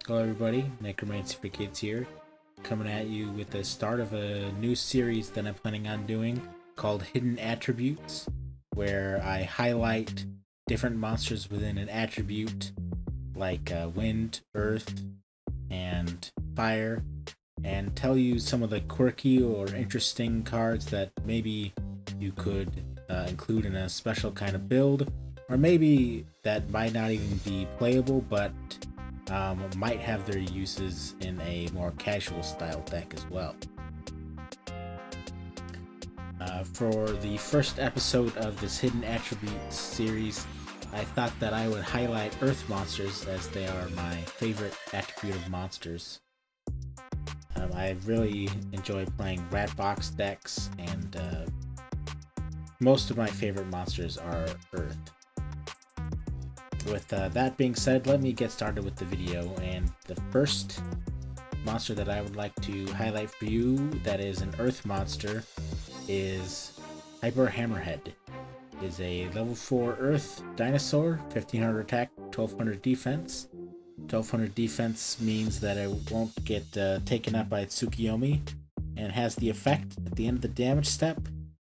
Hello everybody, Necromancy for Kids here, coming at you with the start of a new series that I'm planning on doing called Hidden Attributes, where I highlight different monsters within an attribute like wind, earth, and fire, and tell you some of the quirky or interesting cards that maybe you could include in a special kind of build, or maybe that might not even be playable, but might have their uses in a more casual style deck as well. For the first episode of this Hidden Attributes series, I thought that I would highlight Earth monsters as they are my favorite attribute of monsters. I really enjoy playing rat box decks, and most of my favorite monsters are Earth. With that being said, let me get started with the video, and the first monster that I would like to highlight for you that is an Earth monster is Hyper Hammerhead. It is a level 4 Earth dinosaur, 1500 attack, 1200 defense. 1200 defense means that it won't get taken up by Tsukiyomi, and has the effect at the end of the damage step.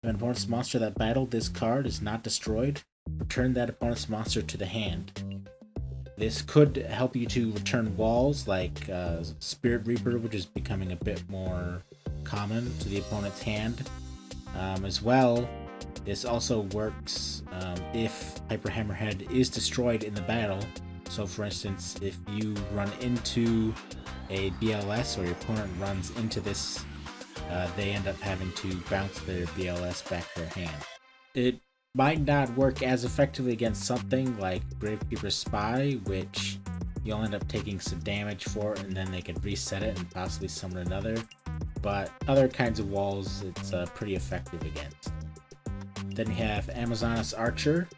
If an opponent's monster that battled this card is not destroyed, return that opponent's monster to the hand. This could help you to return walls like Spirit Reaper, which is becoming a bit more common to the opponent's hand. As well, this also works if Hyper Hammerhead is destroyed in the battle. So for instance, if you run into a BLS or your opponent runs into this, they end up having to bounce their BLS back to their hand. It might not work as effectively against something like Gravekeeper's Spy, which you'll end up taking some damage for, and then they can reset it and possibly summon another. But other kinds of walls, it's pretty effective against. Then you have Amazonas Archer.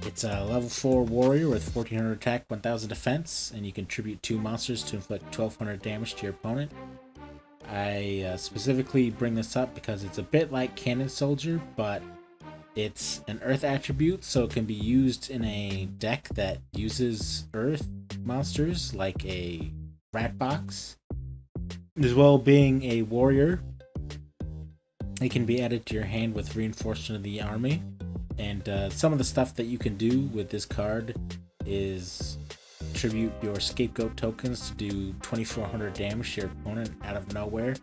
It's a level 4 warrior with 1400 attack, 1000 defense, and you contribute 2 monsters to inflict 1200 damage to your opponent. I specifically bring this up because it's a bit like Cannon Soldier, but it's an Earth attribute, so it can be used in a deck that uses Earth monsters like a Rat Box. As well, being a warrior, it can be added to your hand with reinforcement of the army. And some of the stuff that you can do with this card is tribute your Scapegoat tokens to do 2400 damage to your opponent out of nowhere.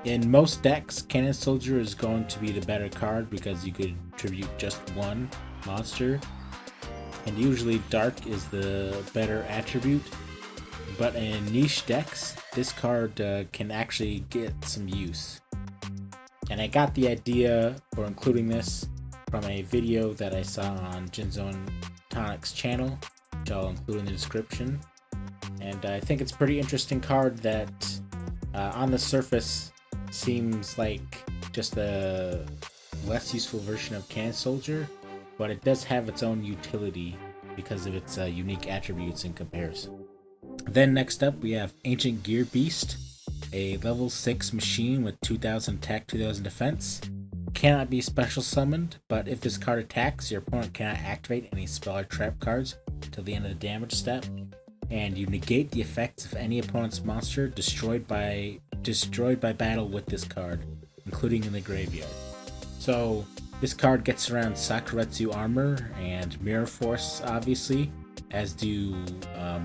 In most decks, Cannon Soldier is going to be the better card because you could tribute just one monster, and usually Dark is the better attribute. But in niche decks, this card can actually get some use. And I got the idea for including this from a video that I saw on Jinzone Tonic's channel, which I'll include in the description. And I think it's a pretty interesting card that on the surface seems like just a less useful version of Cannon Soldier, but it does have its own utility because of its unique attributes in comparison. Then next up we have Ancient Gear Beast, a level 6 machine with 2000 attack, 2000 defense. Cannot be special summoned, but if this card attacks, your opponent cannot activate any spell or trap cards till the end of the damage step, and you negate the effects of any opponent's monster destroyed by battle with this card, including in the graveyard. So this card gets around Sakuretsu Armor and Mirror Force, obviously, as do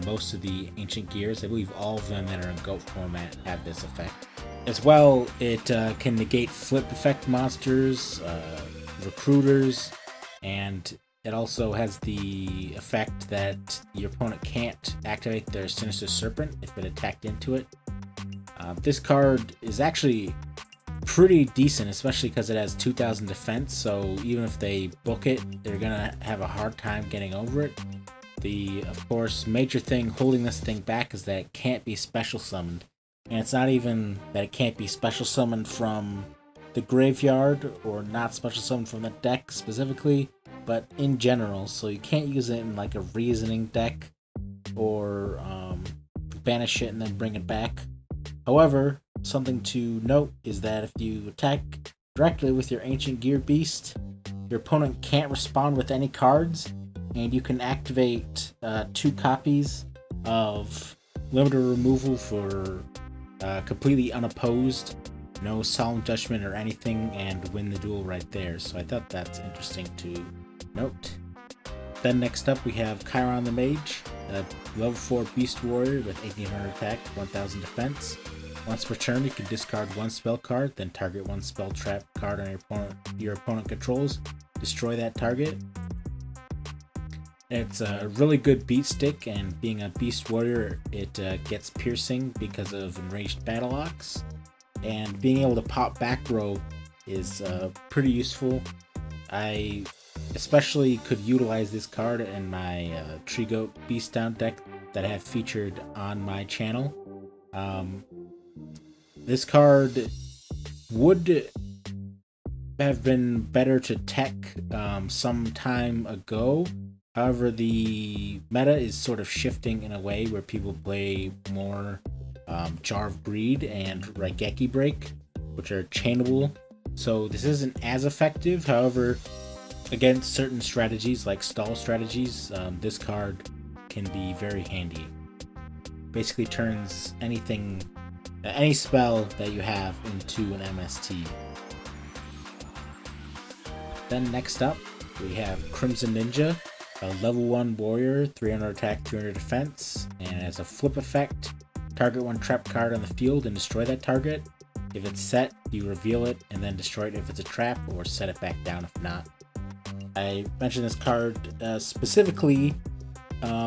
most of the Ancient Gears. I believe all of them that are in GOAT format have this effect. As well, it can negate flip effect monsters, recruiters, and it also has the effect that your opponent can't activate their Sinister Serpent if it attacked into it. This card is actually pretty decent, especially because it has 2000 defense, so even if they book it, they're gonna have a hard time getting over it. The, of course, major thing holding this thing back is that it can't be special summoned. And it's not even that it can't be special summoned from the graveyard, or not special summoned from the deck specifically, but in general. So you can't use it in like a reasoning deck, or banish it and then bring it back. However, something to note is that if you attack directly with your Ancient Gear Beast, your opponent can't respond with any cards, and you can activate 2 copies of limited removal for completely unopposed, no solemn judgment or anything, and win the duel right there. So I thought that's interesting to note. Then next up we have Chiron the Mage, a level 4 Beast Warrior with 1800 attack, 1000 defense. Once per turn, you can discard one spell card, then target one spell trap card on your opponent controls, destroy that target. It's a really good beat stick, and being a Beast Warrior, it gets piercing because of enraged battle ox. And being able to pop back row is pretty useful. I especially could utilize this card in my Tree Goat Beast Down deck that I have featured on my channel. This card would have been better to tech some time ago. However, the meta is sort of shifting in a way where people play more Jar of Greed and Raigeki Break, which are chainable. So this isn't as effective. However, against certain strategies like stall strategies, this card can be very handy. Basically turns anything, any spell that you have into an MST. Then next up, we have Crimson Ninja, a level 1 warrior, 300 attack, 300 defense, and as a flip effect, target one trap card on the field and destroy that target. If it's set, you reveal it and then destroy it if it's a trap, or set it back down if not. I mentioned this card specifically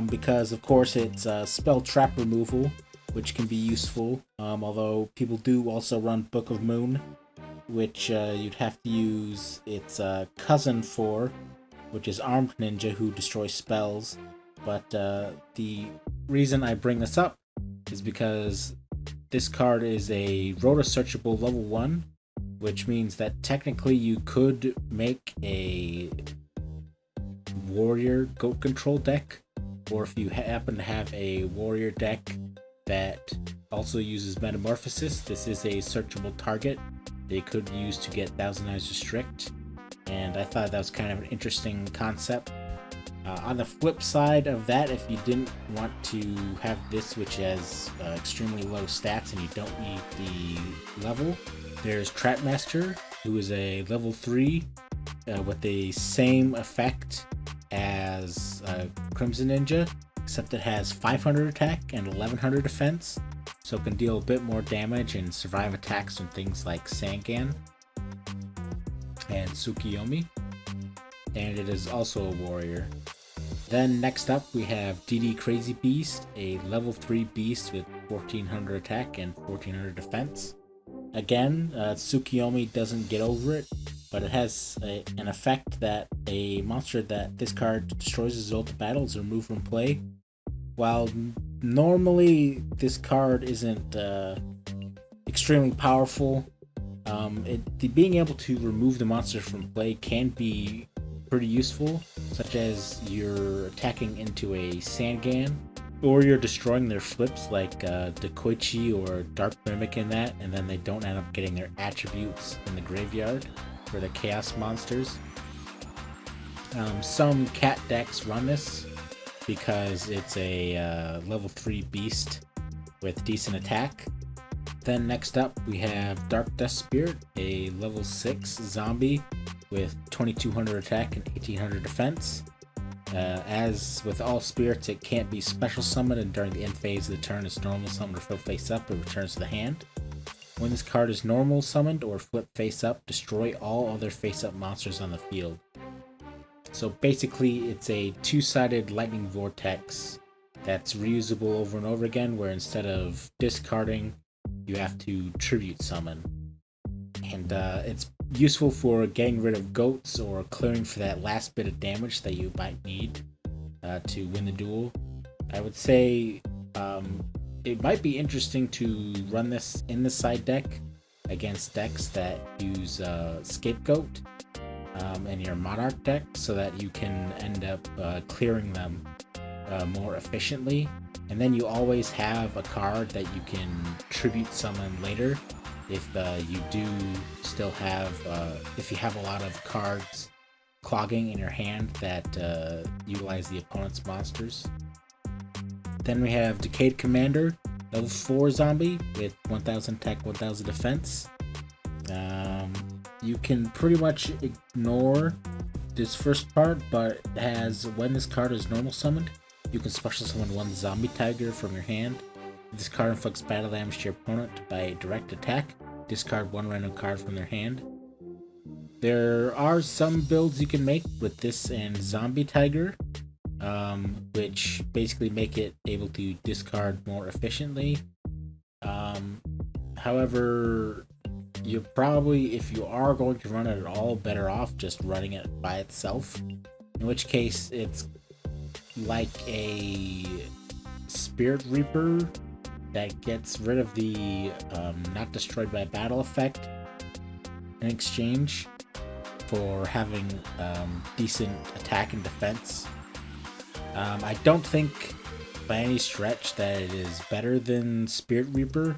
because, of course, it's spell trap removal, which can be useful, although people do also run Book of Moon, which you'd have to use its cousin for, which is Armed Ninja, who destroys spells. But the reason I bring this up is because this card is a roto-searchable level 1, which means that technically you could make a warrior goat control deck, or if you happen to have a warrior deck that also uses Metamorphosis, this is a searchable target they could use to get Thousand Eyes Restrict, and I thought that was kind of an interesting concept. On the flip side of that, if you didn't want to have this, which has extremely low stats and you don't need the level, there's Trapmaster, who is a level 3 with the same effect as Crimson Ninja, except it has 500 attack and 1100 defense, so it can deal a bit more damage and survive attacks from things like Sangan and Tsukiyomi, and it is also a warrior. Then next up we have DD Crazy Beast, a level 3 beast with 1400 attack and 1400 defense. Again, Tsukiyomi doesn't get over it, but it has an effect that a monster that this card destroys as a result of battle is removed from play. While normally this card isn't extremely powerful, being able to remove the monster from play can be pretty useful, such as you're attacking into a Sangan, or you're destroying their flips like Dekoichi or Dark Mimic in that, and then they don't end up getting their attributes in the graveyard for the Chaos monsters. Some cat decks run this because it's a level 3 beast with decent attack. Then next up we have Dark Dust Spirit, a level 6 zombie with 2200 attack and 1800 defense. As with all spirits, it can't be special summoned, and during the end phase of the turn it's normal summoned or flip face up, it returns to the hand. When this card is normal summoned or flip face up, destroy all other face up monsters on the field. So basically it's a two-sided lightning vortex that's reusable over and over again, where instead of discarding, you have to tribute summon. And it's useful for getting rid of goats or clearing for that last bit of damage that you might need to win the duel. I would say it might be interesting to run this in the side deck against decks that use Scapegoat in your Monarch deck, so that you can end up clearing them more efficiently. And then you always have a card that you can tribute summon later if you do still have, if you have a lot of cards clogging in your hand that utilize the opponent's monsters. Then we have Decayed Commander, level 4 zombie with 1000 attack, 1000 defense. You can pretty much ignore this first part, but it has when this card is normal summoned, you can special summon one zombie tiger from your hand. If this card inflicts battle damage to your opponent by a direct attack, discard one random card from their hand. There are some builds you can make with this and Zombie Tiger, which basically make it able to discard more efficiently. However, you're probably, if you are going to run it at all, better off just running it by itself. In which case, it's like a Spirit Reaper that gets rid of the not destroyed by battle effect in exchange for having decent attack and defense. I don't think by any stretch that it is better than Spirit Reaper,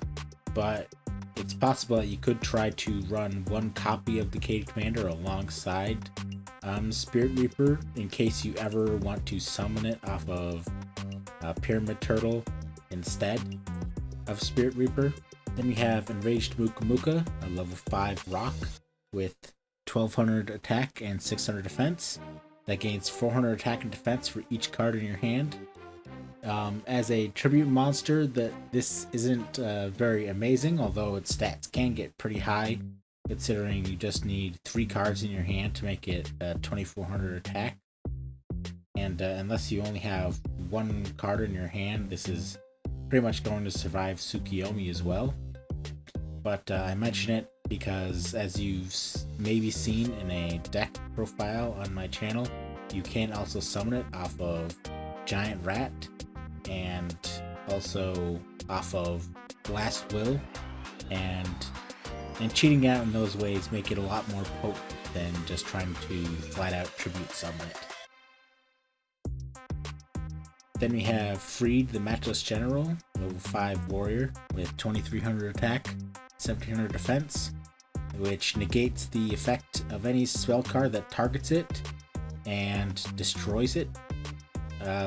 but it's possible that you could try to run one copy of Decayed Commander alongside Spirit Reaper in case you ever want to summon it off of Pyramid Turtle instead of Spirit Reaper. Then we have Enraged Muka Muka, a level 5 rock with 1200 attack and 600 defense. That gains 400 attack and defense for each card in your hand. As a tribute monster, this isn't very amazing, although its stats can get pretty high, considering you just need 3 cards in your hand to make it 2400 attack. And unless you only have 1 card in your hand, this is pretty much going to survive Tsukiyomi as well. But I mention it because, as you've maybe seen in a deck profile on my channel, you can also summon it off of Giant Rat and also off of Last Will, and cheating out in those ways make it a lot more potent than just trying to flat out tribute summon it. Then we have Freed, the Matchless General, level 5 warrior with 2300 attack, 1700 defense, which negates the effect of any spell card that targets it and destroys it,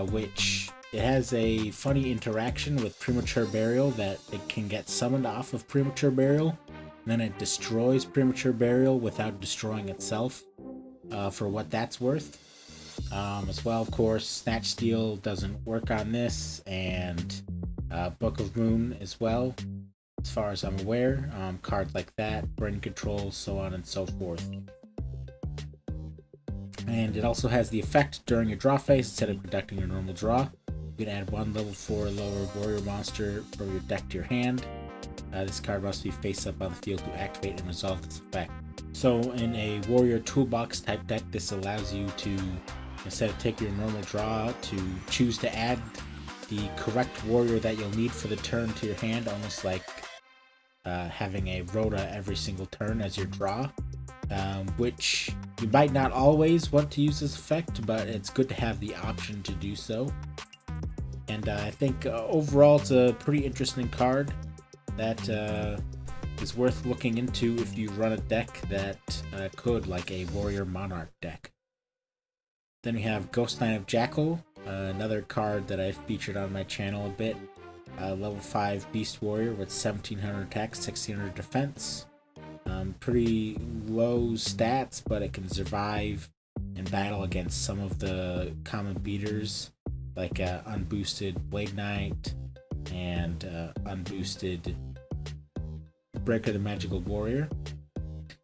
which it has a funny interaction with Premature Burial, that it can get summoned off of Premature Burial, and then it destroys Premature Burial without destroying itself, for what that's worth. As well, of course, Snatch Steal doesn't work on this, and Book of Moon as well, as far as I'm aware. Cards like that, Brain Control, so on and so forth. And it also has the effect during your draw phase. Instead of conducting your normal draw, you can add 1 level 4 lower warrior monster from your deck to your hand. This card must be face up on the field to activate and resolve this effect. So in a warrior toolbox type deck, this allows you to, instead of taking your normal draw, to choose to add the correct warrior that you'll need for the turn to your hand, almost like having a Rhoda every single turn as your draw, which you might not always want to use this effect, but it's good to have the option to do so. And I think overall it's a pretty interesting card that is worth looking into if you run a deck that could, like a Warrior Monarch deck. Then we have Ghost Knight of Jackal, another card that I've featured on my channel a bit. Level 5 Beast Warrior with 1700 attack, 1600 defense. Pretty low stats, but it can survive in battle against some of the common beaters, like unboosted Blade Knight and unboosted Breaker the Magical Warrior.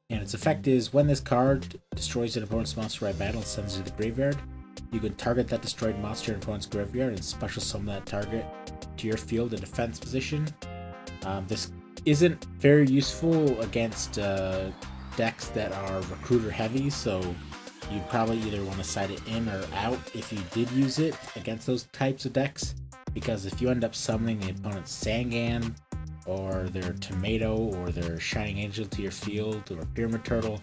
And its effect is, when this card destroys an opponent's monster by battle and sends it to the graveyard, you can target that destroyed monster in opponent's graveyard and special summon that target to your field in defense position. This isn't very useful against decks that are recruiter heavy, so you'd probably either want to side it in or out if you did use it against those types of decks, because if you end up summoning the opponent's Sangan or their Tomato or their Shining Angel to your field or Pyramid Turtle,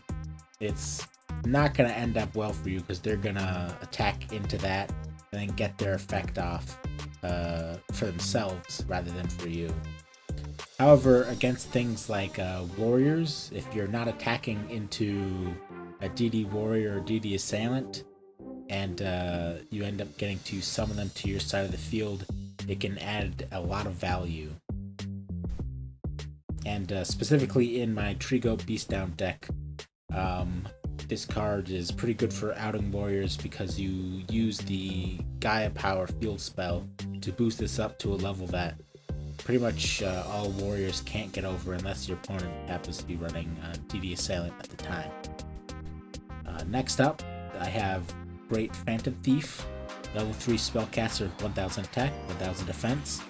it's not going to end up well for you, because they're going to attack into that and then get their effect off for themselves rather than for you. However, against things like warriors, if you're not attacking into a DD warrior or DD assailant, and you end up getting to summon them to your side of the field it can add a lot of value. And specifically in my Treegoat Beastdown deck, this card is pretty good for outing warriors because you use the Gaia Power field spell to boost this up to a level that pretty much all warriors can't get over unless your opponent happens to be running DD Assailant at the time. Next up, I have Great Phantom Thief, level 3 spellcaster with 1000 attack, 1000 defense.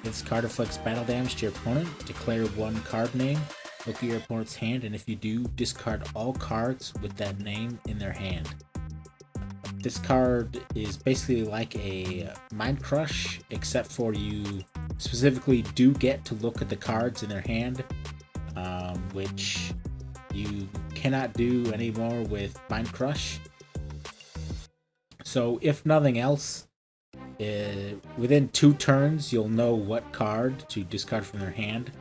This card inflicts battle damage to your opponent. Declare one card name, look at your opponent's hand, and if you do, discard all cards with that name in their hand. This card is basically like a Mind Crush, except for you specifically do get to look at the cards in their hand, which you cannot do anymore with Mind Crush. So if nothing else, within 2 turns you'll know what card to discard from their hand,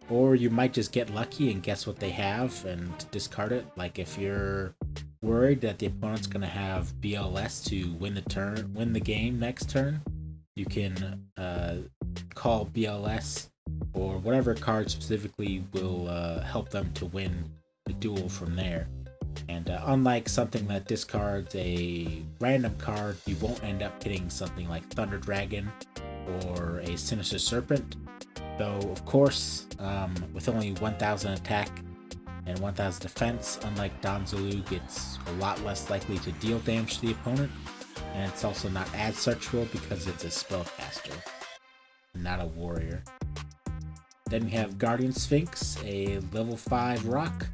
or you might just get lucky and guess what they have and discard it. Like if you're worried that the opponent's going to have BLS to win the game next turn, you can call BLS or whatever card specifically will help them to win the duel from there. And unlike something that discards a random card, you won't end up hitting something like Thunder Dragon or a Sinister Serpent. Though, of course, with only 1000 attack and 1000 defense, unlike Donzulu, it's a lot less likely to deal damage to the opponent. And it's also not as searchable because it's a spellcaster, not a warrior. Then we have Guardian Sphinx, a level 5 rock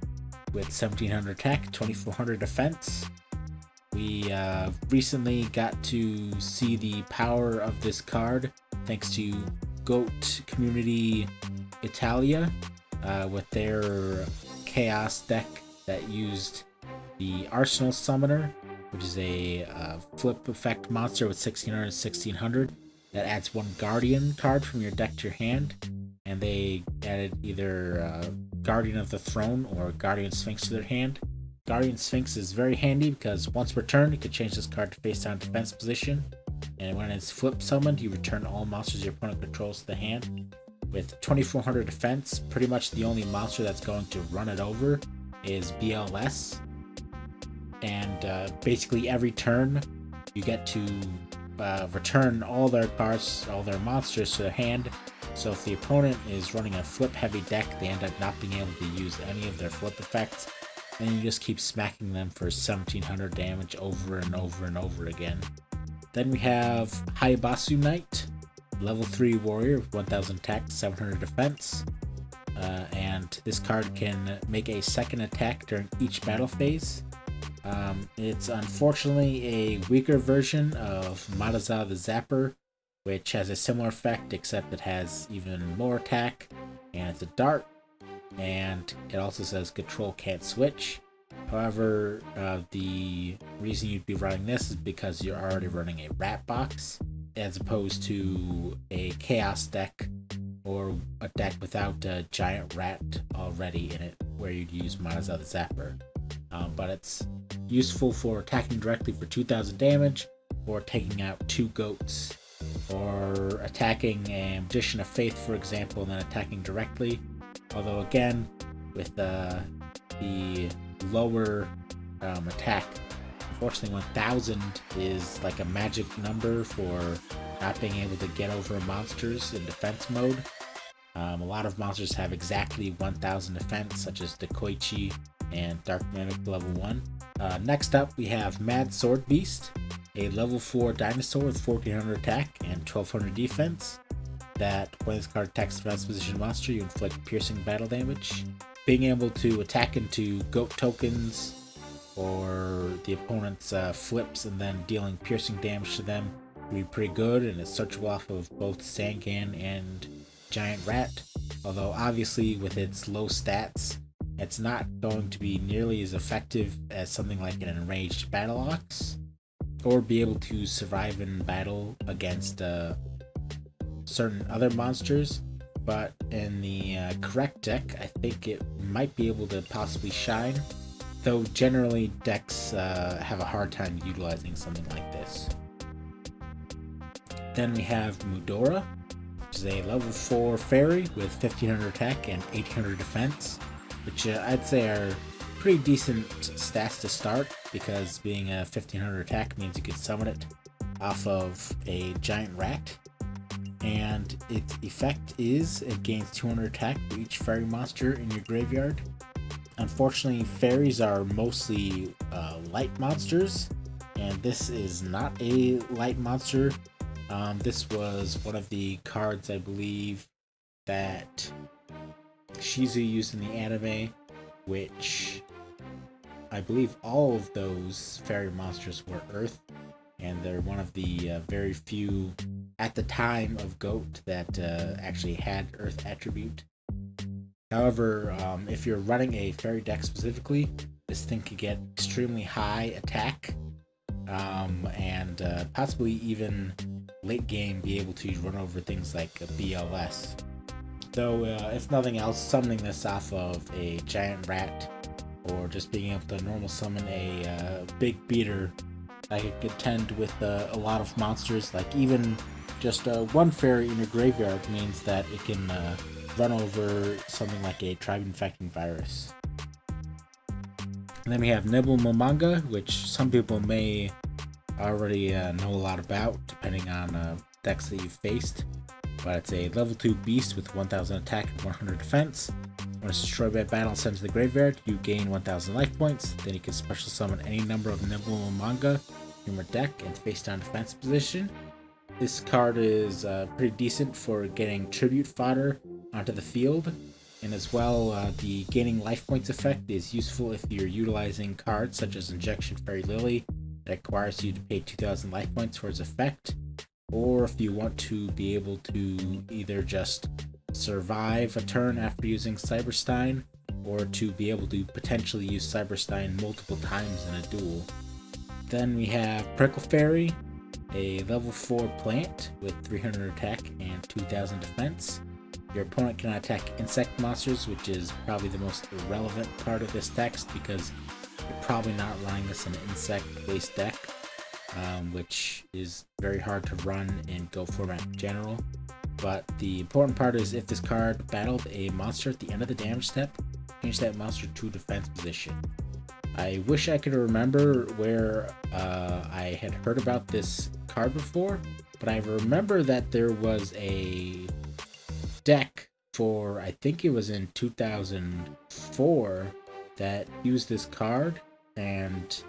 with 1700 attack, 2400 defense. We recently got to see the power of this card thanks to Goat Community Italia with their Chaos deck that used the Arsenal Summoner, which is a flip effect monster with 1600 and 1600 that adds 1 Guardian card from your deck to your hand. And they added either Guardian of the Throne or Guardian Sphinx to their hand. Guardian Sphinx is very handy because once returned, you can change this card to face down defense position. And when it's flip summoned, you return all monsters your opponent controls to the hand. With 2400 defense, pretty much the only monster that's going to run it over is BLS. And basically every turn, you get to return all their cards, all their monsters to their hand. So if the opponent is running a flip heavy deck, they end up not being able to use any of their flip effects, and you just keep smacking them for 1700 damage over and over and over again. Then we have Hayabusa Knight, level 3 warrior with 1000 attack, 700 defense. And this card can make a second attack during each battle phase. It's unfortunately a weaker version of Mataza the Zapper, which has a similar effect, except it has even more attack, and it's a dart, and it also says control can't switch. However, the reason you'd be running this is because you're already running a rat box, as opposed to a chaos deck or a deck without a giant rat already in it, where you'd use Mataza the Zapper. But it's useful for attacking directly for 2000 damage, or taking out 2 goats, or attacking a Magician of Faith, for example, and then attacking directly. Although again, with the lower attack, unfortunately 1000 is like a magic number for not being able to get over monsters in defense mode. A lot of monsters have exactly 1000 defense, such as Dekoichi and Dark Mimic level 1. Next up, we have Mad Sword Beast, a level 4 dinosaur with 1400 attack and 1200 defense. That when this card attacks the defense position monster, you inflict piercing battle damage. Being able to attack into goat tokens or the opponent's flips and then dealing piercing damage to them would be pretty good, and it's searchable off of both Sangan and Giant Rat. Although obviously with its low stats, it's not going to be nearly as effective as something like an Enraged Battle Ox, or be able to survive in battle against certain other monsters. But in the correct deck, I think it might be able to possibly shine, though generally decks have a hard time utilizing something like this. Then we have Mudora, which is a level 4 fairy with 1500 attack and 800 defense, which I'd say are pretty decent stats to start, because being a 1500 attack means you could summon it off of a giant rat. And its effect is it gains 200 attack for each fairy monster in your graveyard. Unfortunately, fairies are mostly light monsters, and this is not a light monster. This was one of the cards, I believe, that Shizu used in the anime, which I believe all of those fairy monsters were Earth, and they're one of the very few at the time of GOAT that actually had Earth attribute. However, if you're running a fairy deck specifically, this thing could get extremely high attack, and possibly even late game be able to run over things like a BLS. Though, if nothing else, summoning this off of a giant rat, or just being able to normal summon a big beater, I could contend with a lot of monsters. Like even just one fairy in your graveyard means that it can run over something like a tribe-infecting virus. And then we have Nibelmomanga, which some people may already know a lot about, depending on decks that you've faced. But it's a level 2 beast with 1000 attack and 100 defense. When it's destroyed by battle and sent to the graveyard, you gain 1000 life points. Then you can special summon any number of Nibelmomanga from your deck and face down defense position. This card is pretty decent for getting tribute fodder onto the field, and as well, the gaining life points effect is useful if you're utilizing cards such as Injection Fairy Lily that requires you to pay 2000 life points for its effect, or if you want to be able to either just survive a turn after using Cyberstein, or to be able to potentially use Cyberstein multiple times in a duel. Then we have Prickle Fairy, a level 4 plant with 300 attack and 2000 defense. Your opponent cannot attack insect monsters, which is probably the most irrelevant part of this text, because you're probably not running this in an insect-based deck, which is very hard to run in Go format in general. But the important part is if this card battled a monster at the end of the damage step, change that monster to defense position. I wish I could remember where I had heard about this card before, but I remember that there was a deck for, I think it was in 2004, that used this card, and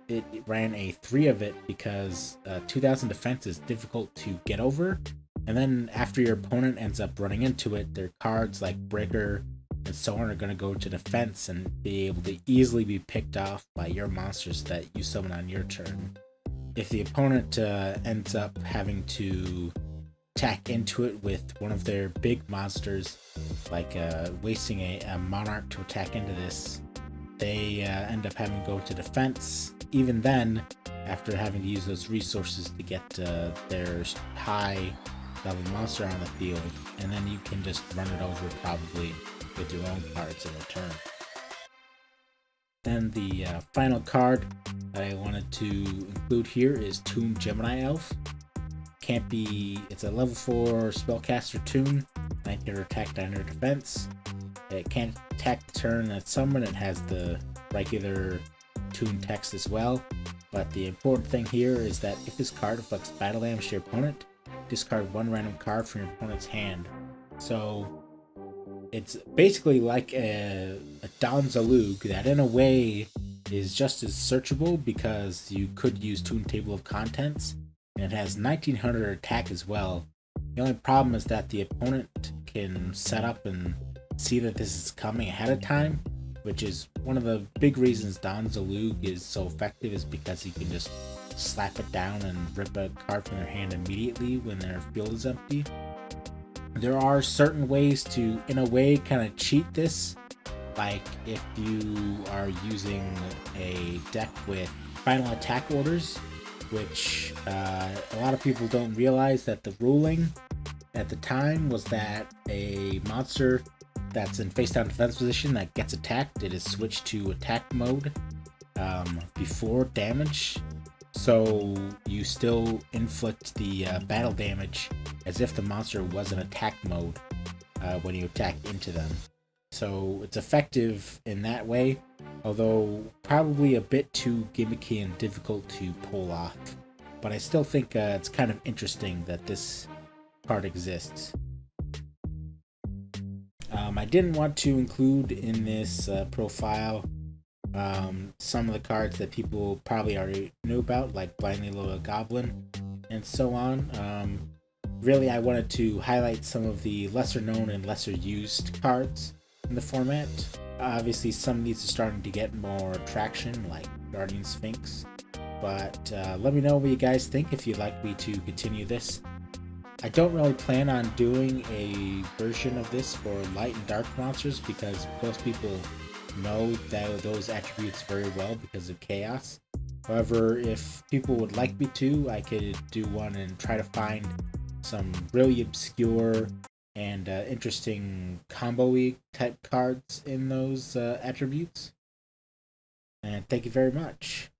it ran a 3 of it because 2000 defense is difficult to get over, and then after your opponent ends up running into it, their cards like Breaker and so on are going to go to defense and be able to easily be picked off by your monsters that you summon on your turn. If the opponent ends up having to attack into it with one of their big monsters, like wasting a monarch to attack into this, they end up having to go to defense. Even then, after having to use those resources to get their high level monster on the field, and then you can just run it over probably with your own cards in return. Then the final card that I wanted to include here is Toon Gemini Elf. It's a level 4 spellcaster toon, 900 attack, 900 defense. It can't attack the turn that's summoned. It has the regular toon text as well. But the important thing here is that if this card inflicts battle damage to your opponent, discard one random card from your opponent's hand. So it's basically like a Don Zalug that in a way is just as searchable, because you could use Toon Table of Contents, and it has 1900 attack as well. The only problem is that the opponent can set up and see that this is coming ahead of time, which is one of the big reasons Don Zalug is so effective, is because he can just slap it down and rip a card from their hand immediately when their field is empty. There are certain ways to, in a way, kind of cheat this, like if you are using a deck with final attack orders, which a lot of people don't realize that the ruling at the time was that a monster that's in face down defense position that gets attacked, it is switched to attack mode before damage. so you still inflict the battle damage as if the monster was in attack mode when you attack into them. So it's effective in that way, although probably a bit too gimmicky and difficult to pull off. But I still think it's kind of interesting that this card exists. I didn't want to include in this profile some of the cards that people probably already knew about, like Blindly Loyal Goblin and so on. Really, I wanted to highlight some of the lesser known and lesser used cards in the format. Obviously, some of these are starting to get more traction, like Guardian Sphinx. But let me know what you guys think if you'd like me to continue this. I don't really plan on doing a version of this for light and dark monsters because most people know that those attributes very well because of chaos. However, if people would like me to, I could do one and try to find some really obscure and interesting combo-y type cards in those attributes. And thank you very much.